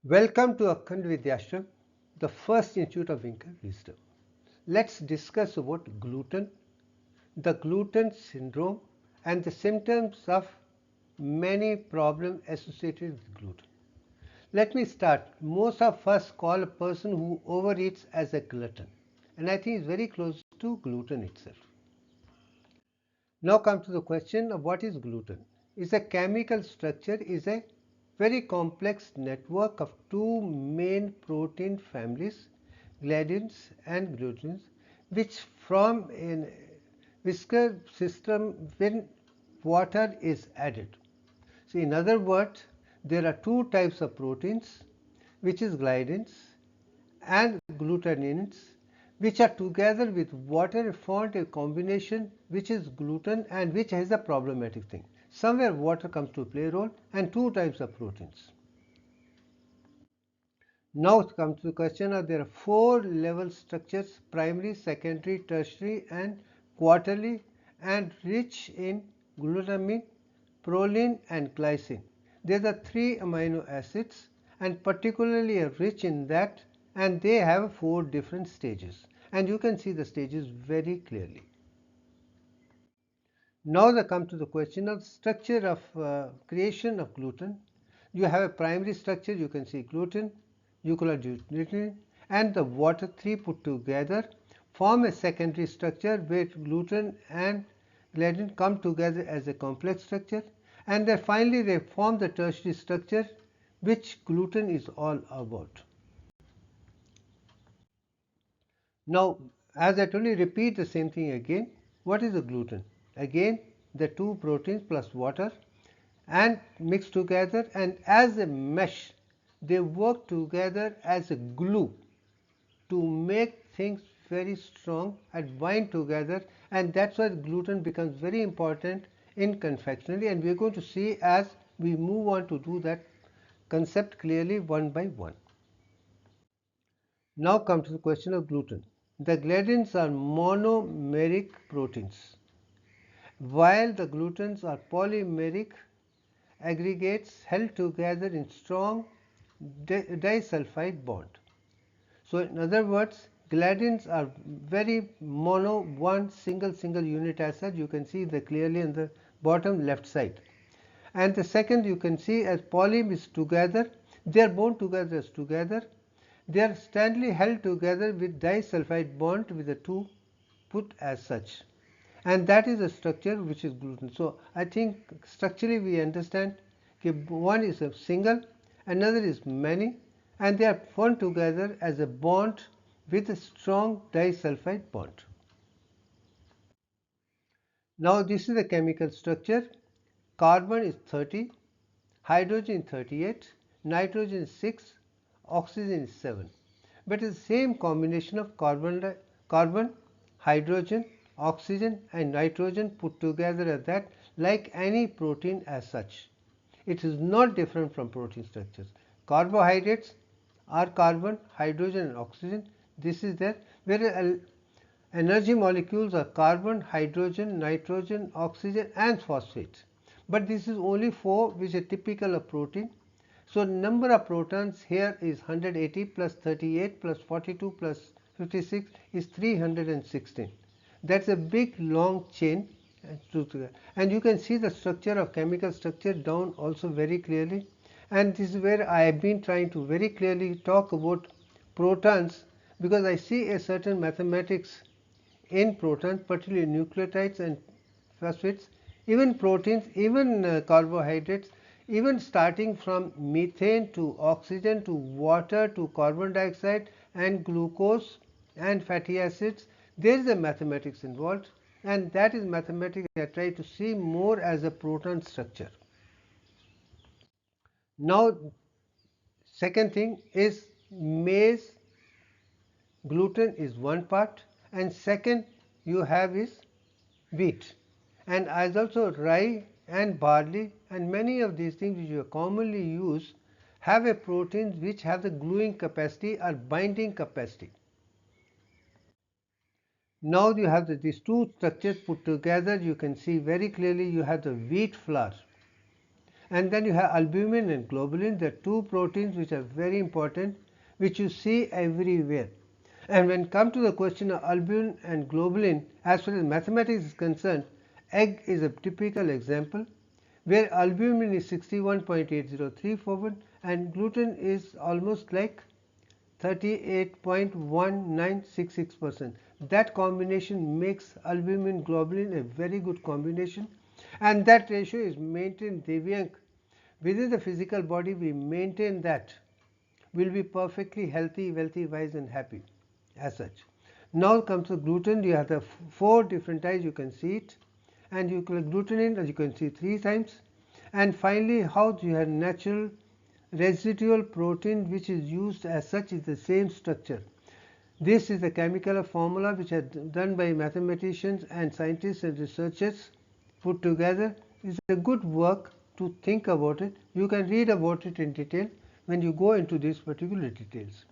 Welcome to Akhand Vidyashram, the first institute of wisdom. Let's discuss about gluten, the gluten syndrome, and the symptoms of many problems associated with gluten. Let me start. Most of us call a person who overeats as a glutton, and I think it's very close to gluten itself. Now come to the question of what is gluten. It's a chemical structure, is a very complex network of two main protein families, gliadins and glutenins, which form a viscous system when water is added. So in other words, there are two types of proteins, which is gliadins and glutenins, which are together with water formed a combination which is gluten and which has a problematic thing. Somewhere water comes to play a role and two types of proteins. Now it comes to the question of there are four level structures: primary, secondary, tertiary and quaternary, and rich in glutamine, proline and glycine. There are three amino acids and particularly are rich in that, and they have four different stages, and you can see the stages very clearly. Now they come to the question of structure of creation of gluten. You have a primary structure, you can see gluten, eucalyptus, and the water, three put together form a secondary structure where gluten and gliadin come together as a complex structure, and then finally they form the tertiary structure which gluten is all about. Now, as I told you, repeat the same thing again. What is the gluten? Again, the two proteins plus water and mixed together, and as a mesh they work together as a glue to make things very strong and bind together, and that's why gluten becomes very important in confectionery, and we're going to see as we move on to do that concept clearly one by one. Now come to the question of gluten. The gliadins are monomeric proteins, while the glutens are polymeric aggregates held together in strong disulfide bond. So in other words, gliadins are very mono, one single unit acid. You can see that clearly in the bottom left side. And the second you can see as polym is together, they are bound together as together. They are strongly held together with disulfide bond with the two put as such. And that is the structure which is gluten. So I think structurally we understand one is a single, another is many, and they are formed together as a bond with a strong disulfide bond. Now this is the chemical structure. Carbon is 30, hydrogen 38, nitrogen is 6, oxygen is 7. But it's the same combination of carbon, hydrogen, oxygen and nitrogen put together as that, like any protein as such. It is not different from protein structures. Carbohydrates are carbon, hydrogen and oxygen. This is there. Whereas energy molecules are carbon, hydrogen, nitrogen, oxygen and phosphate. But this is only four which are typical of protein. So number of protons here is 180 plus 38 plus 42 plus 56 is 316. That's a big long chain, and you can see the structure of chemical structure down also very clearly. And this is where I have been trying to very clearly talk about protons, because I see a certain mathematics in protons, particularly nucleotides and phosphates, even proteins, even carbohydrates, even starting from methane to oxygen to water to carbon dioxide and glucose and fatty acids. There is a mathematics involved, and that is mathematics I try to see more as a proton structure. Now second thing is maize, gluten is one part, and second you have is wheat, and as also rye and barley and many of these things which you commonly use have a proteins which have the gluing capacity or binding capacity. Now you have these two structures put together. You can see very clearly you have the wheat flour, And then you have albumin and globulin. They are two proteins which are very important, which you see everywhere. And when come to the question of albumin and globulin, as far as mathematics is concerned, egg is a typical example where albumin is 61.8034 and gluten is almost like 38.1966%. That combination makes albumin globulin a very good combination, and that ratio is maintained, Devyank. Within the physical body, we maintain that. We'll be perfectly healthy, wealthy, wise, and happy as such. Now comes the gluten. You have the four different types, you can see it, and you collect glutenin, as you can see, 3 times. And finally, how you have natural residual protein, which is used as such, is the same structure. This is the chemical formula which is done by mathematicians and scientists and researchers put together. It's a good work to think about it. You can read about it in detail when you go into these particular details.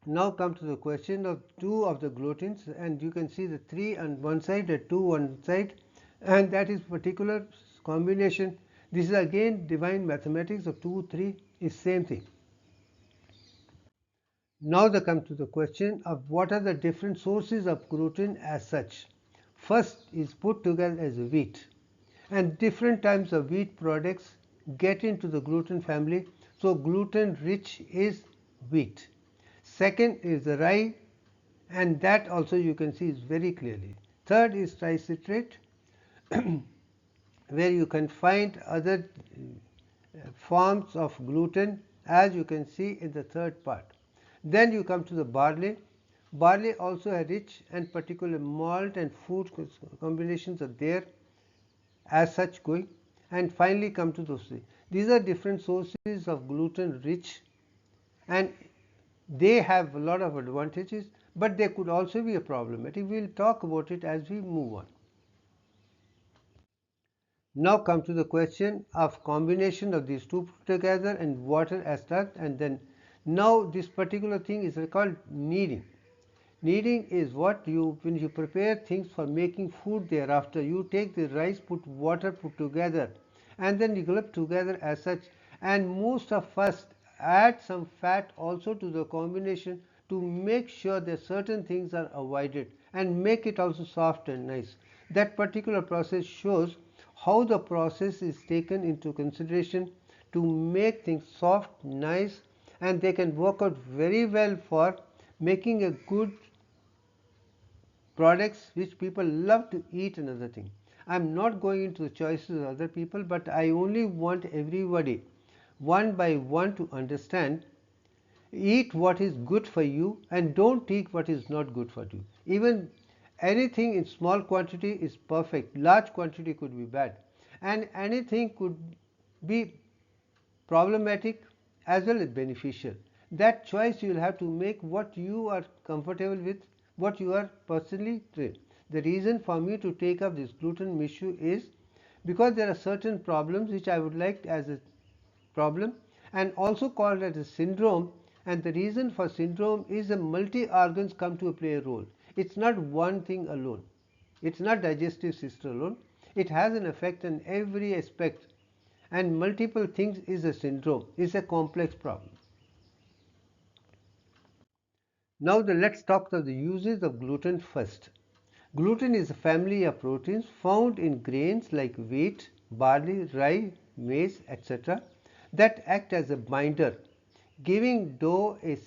Now come to the question of two of the glutens, and you can see the 3 on one side and 2 on one side, and that is particular combination. This is again divine mathematics of 2, 3 is same thing. Now they come to the question of what are the different sources of gluten as such. First is put together as wheat, and different types of wheat products get into the gluten family. So gluten rich is wheat. Second is the rye, and that also you can see is very clearly. Third is tricitrate, where you can find other forms of gluten, as you can see in the third part. Then you come to the barley. Barley also a rich and particular malt and food combinations are there as such going. And finally come to those three. These are different sources of gluten rich, and they have a lot of advantages, but they could also be a problematic. We will talk about it as we move on. Now come to the question of combination of these two put together and water as such, and then now this particular thing is called kneading. Kneading is what you, when you prepare things for making food thereafter, you take the rice, put water, put together, and then you glub together as such, and most of us add some fat also to the combination to make sure that certain things are avoided and make it also soft and nice. That particular process shows how the process is taken into consideration to make things soft, nice, and they can work out very well for making a good products which people love to eat. Another thing, I'm not going into the choices of other people, but I only want everybody one by one to understand, eat what is good for you and don't eat what is not good for you. Even anything in small quantity is perfect, large quantity could be bad, and anything could be problematic as well as beneficial. That choice you will have to make, what you are comfortable with, what you are personally trained. The reason for me to take up this gluten issue is because there are certain problems which I would like as a problem and also called as a syndrome, and the reason for syndrome is the multi organs come to play a role. It's not one thing alone. It's not digestive system alone. It has an effect on every aspect, and multiple things is a syndrome, is a complex problem. Now let's talk of the uses of gluten first. Gluten is a family of proteins found in grains like wheat, barley, rye, maize, etc. that act as a binder, giving dough a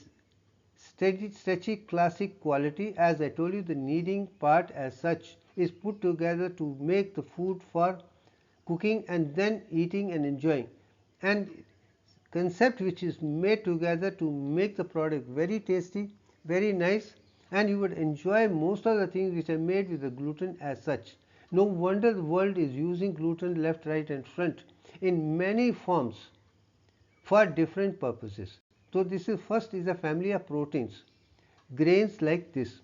steady, stretchy, classic quality. As I told you, the kneading part as such is put together to make the food for cooking and then eating and enjoying, and concept which is made together to make the product very tasty, very nice, and you would enjoy most of the things which are made with the gluten as such. No wonder the world is using gluten left, right, and front in many forms for different purposes. So this is first is a family of proteins, grains like this.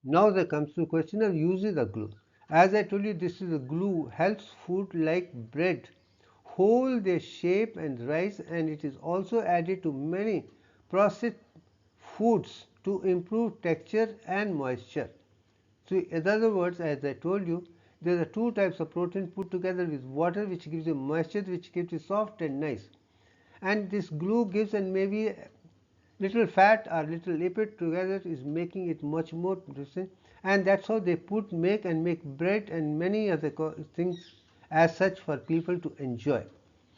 Now there comes to the question of using the glue. As I told you, this is a glue, helps food like bread hold their shape and rise, and it is also added to many processed foods to improve texture and moisture. So in other words, as I told you, There are two types of protein put together with water, which gives you moisture, which keeps it soft and nice. And this glue gives, and maybe little fat or little lipid together is making it much more interesting. And that's how they make bread and many other things as such for people to enjoy.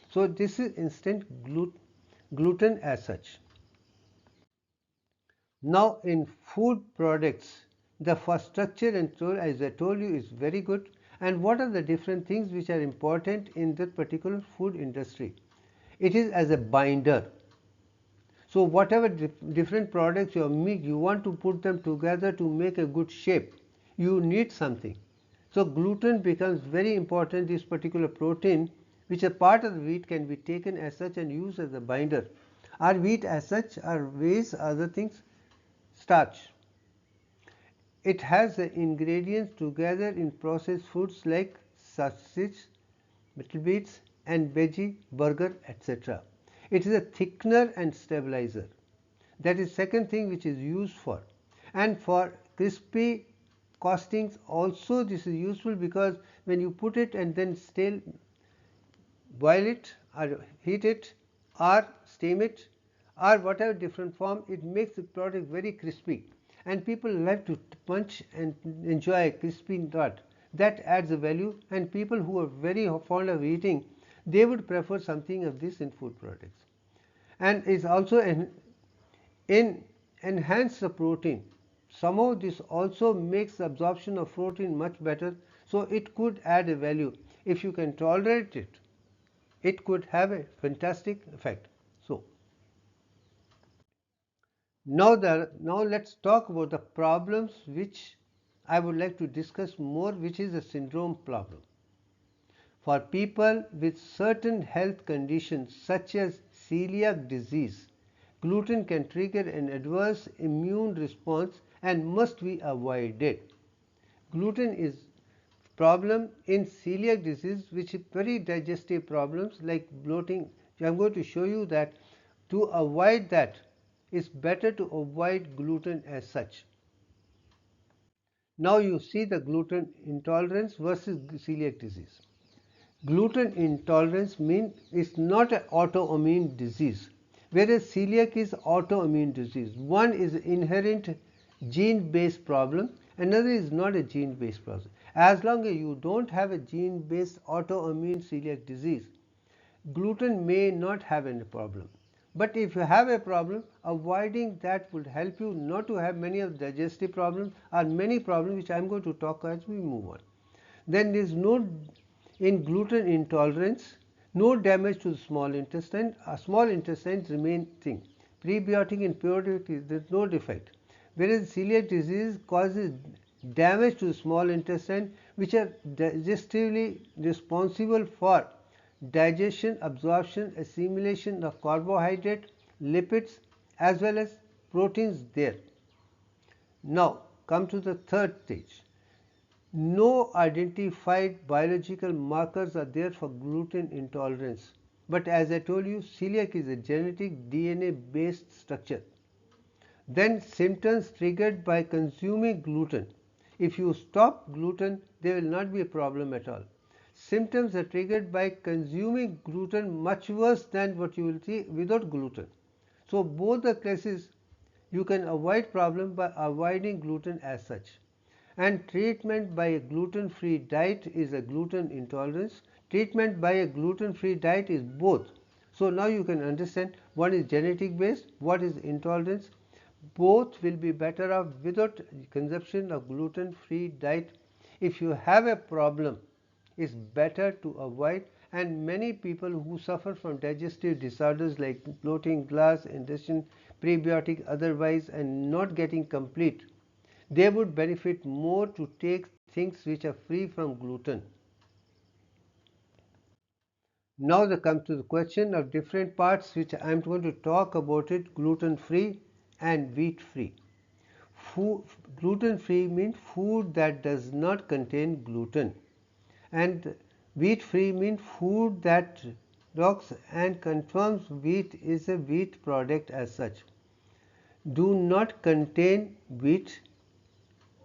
So this is instant gluten as such. Now in food products, the first structure and as I told you is very good. And what are the different things which are important in that particular food industry? It is as a binder. So whatever different products you make, you want to put them together to make a good shape. You need something. So gluten becomes very important. This particular protein, which a part of the wheat, can be taken as such and used as a binder. Our wheat as such are ways other things starch. It has the ingredients together in processed foods like sausage, little beets and veggie, burger, etc. It is a thickener and stabilizer. That is second thing which is used for. And for crispy costings also this is useful, because when you put it and then still boil it or heat it or steam it or whatever different form, it makes the product very crispy, and people like to punch and enjoy a crispy nut. That adds a value, and people who are very fond of eating, they would prefer something of this in food products. And is also enhance the protein. Somehow this also makes the absorption of protein much better, so it could add a value. If you can tolerate it, it could have a fantastic effect. So now let's talk about the problems which I would like to discuss more, which is a syndrome problem. For people with certain health conditions such as celiac disease, gluten can trigger an adverse immune response and must be avoided. Gluten is problem in celiac disease, which is very digestive problems like bloating. I'm going to show you that to avoid that, it's better to avoid gluten as such. Now you see the gluten intolerance versus celiac disease. Gluten intolerance means it's not an autoimmune disease, whereas celiac is autoimmune disease. One is inherent gene-based problem, another is not a gene-based problem. As long as you don't have a gene-based autoimmune celiac disease, gluten may not have any problem. But if you have a problem, avoiding that would help you not to have many of the digestive problems or many problems which I am going to talk as we move on. Then there is no, in gluten intolerance, no damage to the small intestine. A small intestine remain thing. Prebiotic and probiotic, there is no defect. Whereas celiac disease causes damage to the small intestine, which are digestively responsible for digestion, absorption, assimilation of carbohydrate, lipids, as well as proteins there. Now come to the third stage. No identified biological markers are there for gluten intolerance, but as I told you, celiac is a genetic DNA based structure. Then symptoms triggered by consuming gluten. If you stop gluten, there will not be a problem at all. Symptoms are triggered by consuming gluten much worse than what you will see without gluten. So both the cases you can avoid problem by avoiding gluten as such. And treatment by a gluten-free diet is a gluten intolerance. Treatment by a gluten-free diet is both. So now you can understand what is genetic based, what is intolerance. Both will be better off without consumption of gluten-free diet. If you have a problem, it's better to avoid. And many people who suffer from digestive disorders like bloating, gas, indigestion, prebiotic otherwise, and not getting complete, they would benefit more to take things which are free from gluten. Now they come to the question of different parts which I am going to talk about it: gluten free and wheat free. Gluten free means food that does not contain gluten, and wheat free means food that talks and confirms wheat is a wheat product as such. Do not contain wheat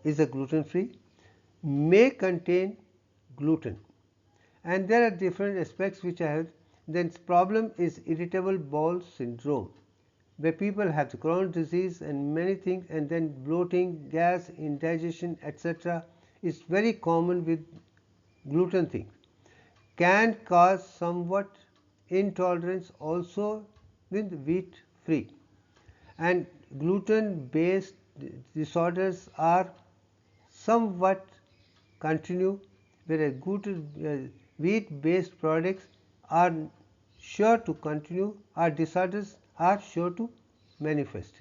is a gluten free, may contain gluten. And there are different aspects which I have. Then problem is irritable bowel syndrome, where people have the Crohn's disease and many things, and then bloating, gas, indigestion, etc. is very common with gluten things. Can cause somewhat intolerance also with wheat free. And gluten based disorders are somewhat continue, whereas wheat based products are sure to continue, our disorders are sure to manifest.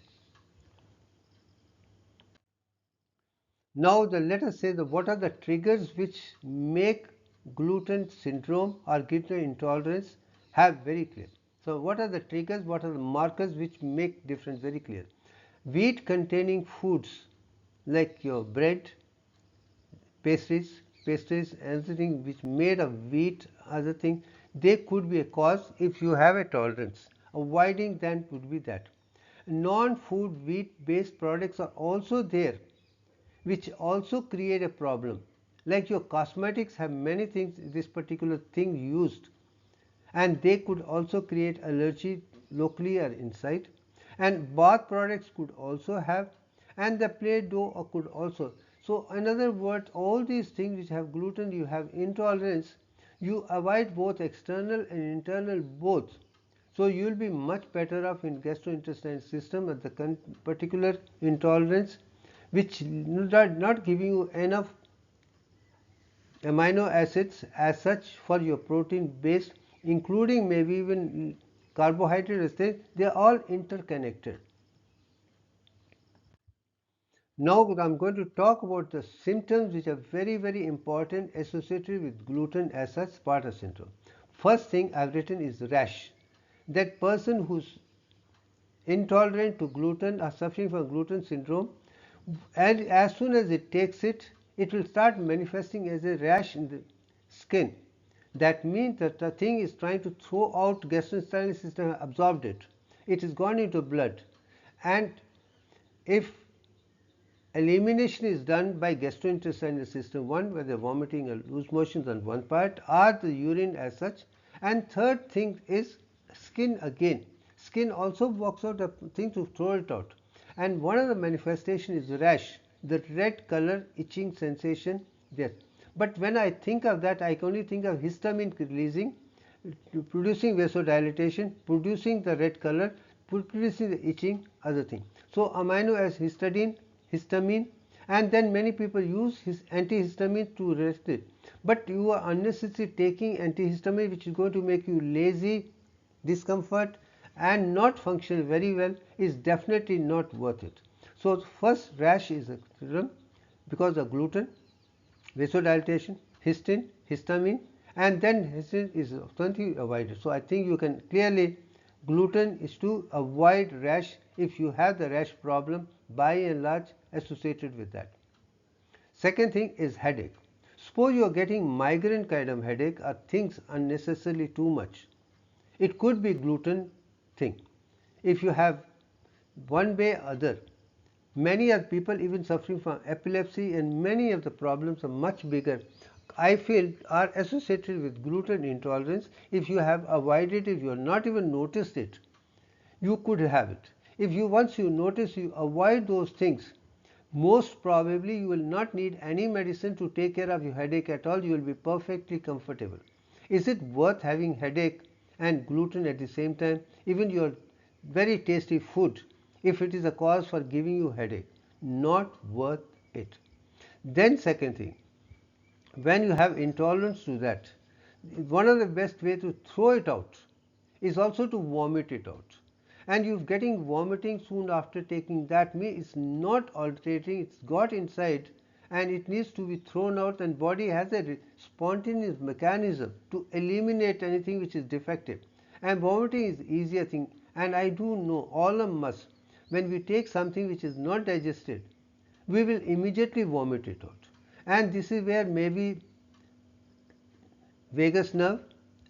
Now let us say what are the triggers which make gluten syndrome or gluten intolerance have very clear. So what are the triggers, what are the markers which make difference very clear? Wheat containing foods like your bread, pastries, anything which made of wheat, other thing, they could be a cause if you have a tolerance. Avoiding them would be that. Non-food wheat based products are also there, which also create a problem. Like your cosmetics have many things, this particular thing used, and they could also create allergy locally or inside. And bath products could also have, and the play dough could also. So in other words, all these things which have gluten, you have intolerance, you avoid both external and internal both. So you will be much better off in gastrointestinal system at the particular intolerance, which not giving you enough amino acids as such for your protein based, including maybe even carbohydrates, they are all interconnected. Now I am going to talk about the symptoms which are very important associated with gluten as such Sparta syndrome. First thing I have written is rash. That person who's intolerant to gluten or suffering from gluten syndrome, and as soon as it takes it, it will start manifesting as a rash in the skin. That means that the thing is trying to throw out, gastrointestinal system absorbed it. It has gone into blood, and if elimination is done by gastrointestinal system, one whether vomiting or loose motions on one part or the urine as such, and third thing is skin again. Skin also works out a thing to throw it out, and one of the manifestation is rash, the red color itching sensation there. But when I think of that, I can only think of histamine releasing, producing vasodilatation, producing the red color, producing the itching, other thing. So amino as histamine, and then many people use antihistamine to rest it. But you are unnecessarily taking antihistamine, which is going to make you lazy, discomfort, and not function very well, is definitely not worth it. So first rash is a problem because of gluten, vasodilatation, histamine, and then histamine is something avoided. So I think you can clearly, gluten is to avoid rash if you have the rash problem by and large associated with that. Second thing is headache. Suppose you are getting migraine kind of headache or things unnecessarily too much. It could be gluten thing. If you have one way or other, many other people even suffering from epilepsy, and many of the problems are much bigger, I feel, are associated with gluten intolerance. If you have avoided it, if you have not even noticed it, you could have it. If you once you notice, you avoid those things, most probably you will not need any medicine to take care of your headache at all. You will be perfectly comfortable. Is it worth having headache and gluten at the same time? Even your very tasty food, if it is a cause for giving you headache, not worth it. Then second thing, when you have intolerance to that, one of the best way to throw it out is also to vomit it out. And you're getting vomiting soon after taking that meal, it's not alterating, it's got inside and it needs to be thrown out, and body has a spontaneous mechanism to eliminate anything which is defective. And vomiting is easier thing, and I do know all of us, when we take something which is not digested, we will immediately vomit it out. And this is where maybe vagus nerve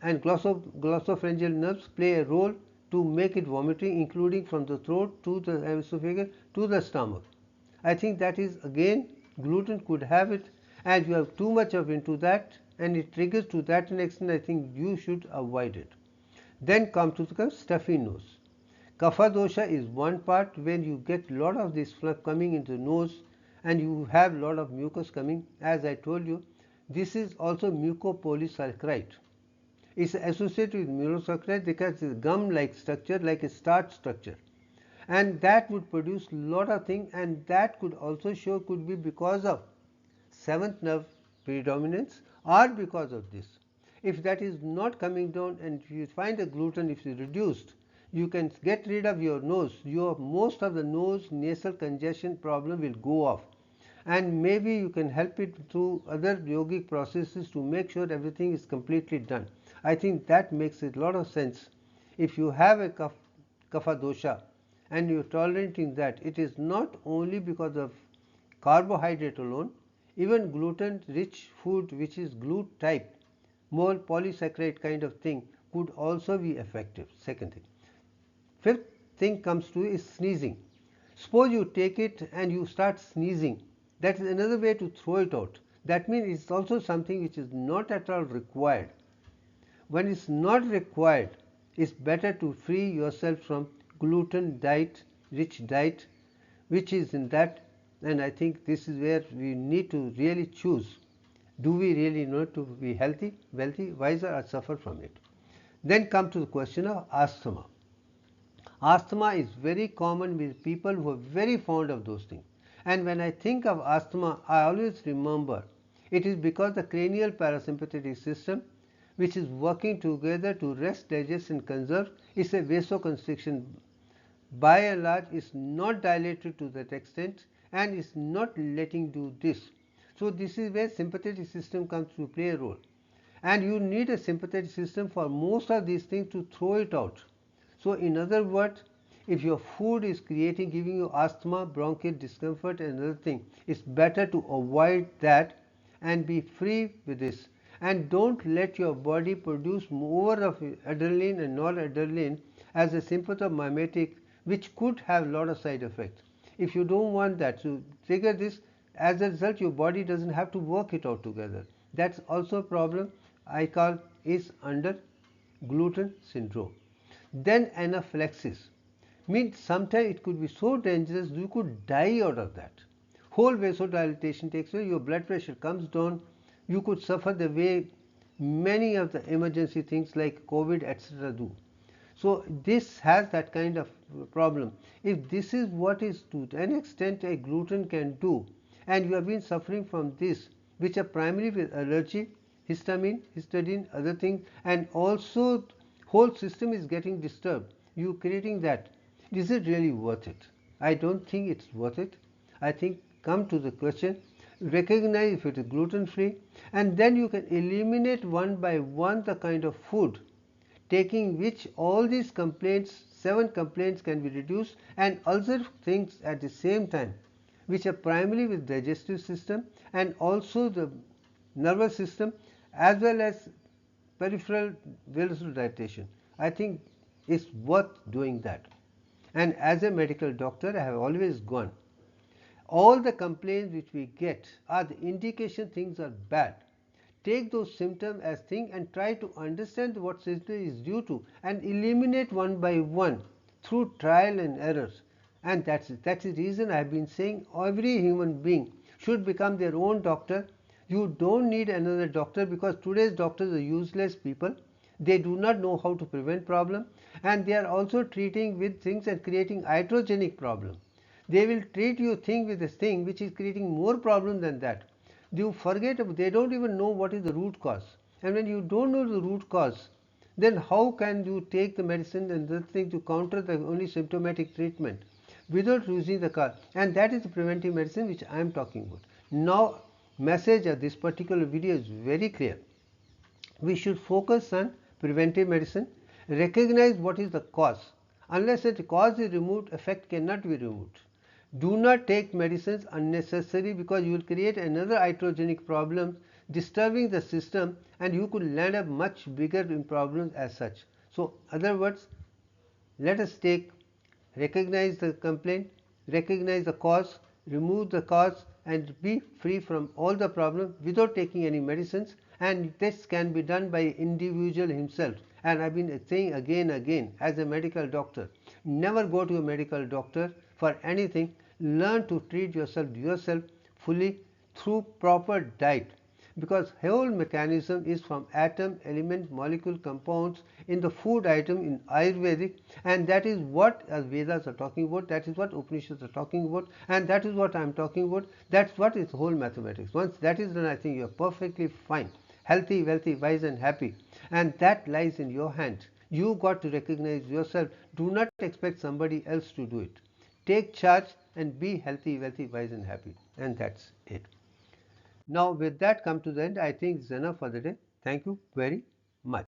and glossopharyngeal nerves play a role to make it vomiting, including from the throat to the esophagus to the stomach. I think that is again gluten could have it, as you have too much of into that, and it triggers to that extent, I think you should avoid it. Then come to the stuffy nose. Kapha dosha is one part when you get a lot of this fluff coming into the nose and you have a lot of mucus coming. As I told you, this is also mucopolysaccharide. It's associated with monosaccharide because it's a gum-like structure, like a starch structure, and that would produce a lot of things, and that could also show could be because of seventh nerve predominance or because of this. If that is not coming down and if you find the gluten, if it is reduced, you can get rid of your nose. Most of the nose nasal congestion problem will go off, and maybe you can help it through other yogic processes to make sure everything is completely done. I think that makes a lot of sense. If you have a kapha dosha and you are tolerating that, it is not only because of carbohydrate alone. Even gluten rich food which is glut type, more polysaccharide kind of thing, could also be effective. Second thing. Fifth thing comes to is sneezing. Suppose you take it and you start sneezing. That is another way to throw it out. That means it's also something which is not at all required. When it's not required, it's better to free yourself from gluten diet, rich diet, which is in that. And I think this is where we need to really choose. Do we really need to be healthy, wealthy, wiser, or suffer from it? Then come to the question of asthma. Asthma is very common with people who are very fond of those things. And when I think of asthma, I always remember it is because the cranial parasympathetic system, which is working together to rest, digest and conserve, is a vasoconstriction. By and large, is not dilated to that extent and is not letting do this. So this is where sympathetic system comes to play a role. And you need a sympathetic system for most of these things to throw it out. So in other words, if your food is giving you asthma, bronchial discomfort and another thing, it's better to avoid that and be free with this. And don't let your body produce more of adrenaline and noradrenaline as a sympathomimetic, which could have a lot of side effects. If you don't want that to trigger this, as a result your body doesn't have to work it out together. That's also a problem I call is under gluten syndrome. Then anaphylaxis means sometimes it could be so dangerous you could die out of that. Whole vasodilatation takes away, your blood pressure comes down, you could suffer the way many of the emergency things like COVID etc. do. So this has that kind of problem. If this is what is to an extent a gluten can do, and you have been suffering from this, which are primarily with allergy, histamine, histidine, other things, and also whole system is getting disturbed, you creating that, is it really worth it? I don't think it's worth it. I think come to the question, recognize if it is gluten free, and then you can eliminate one by one the kind of food taking which all these complaints, 7 complaints can be reduced, and other things at the same time which are primarily with digestive system and also the nervous system as well as peripheral vasodilatation. I think it's worth doing that. And as a medical doctor, I have always gone. All the complaints which we get are the indication things are bad. Take those symptoms as thing and try to understand what symptom is due to and eliminate one by one through trial and errors. And that's the reason I have been saying every human being should become their own doctor. You don't need another doctor because today's doctors are useless people. They do not know how to prevent problem, and they are also treating with things and creating iatrogenic problem. They will treat you thing with a thing which is creating more problem than that. You forget, they don't even know what is the root cause, and when you don't know the root cause, then how can you take the medicine and the thing to counter the only symptomatic treatment without using the cause? And that is the preventive medicine which I am talking about. Now message of this particular video is very clear. We should focus on preventive medicine, recognize what is the cause. Unless the cause is removed, effect cannot be removed. Do not take medicines unnecessarily because you will create another iatrogenic problem disturbing the system, and you could land up much bigger problems as such. So other words, let us recognize the complaint, recognize the cause, remove the cause and be free from all the problems without taking any medicines, and this can be done by individual himself. And I've been saying again, as a medical doctor, never go to a medical doctor for anything. Learn to treat yourself fully through proper diet, because whole mechanism is from atom, element, molecule, compounds in the food item in Ayurvedic, and that is what Vedas are talking about, that is what Upanishads are talking about, and that is what I am talking about. That's what is whole mathematics. Once that is done, I think you are perfectly fine, healthy, wealthy, wise and happy, and that lies in your hands. You got to recognize yourself. Do not expect somebody else to do it. Take charge and be healthy, wealthy, wise and happy, and that's it. Now with that come to the end, I think it's enough for the day. Thank you very much.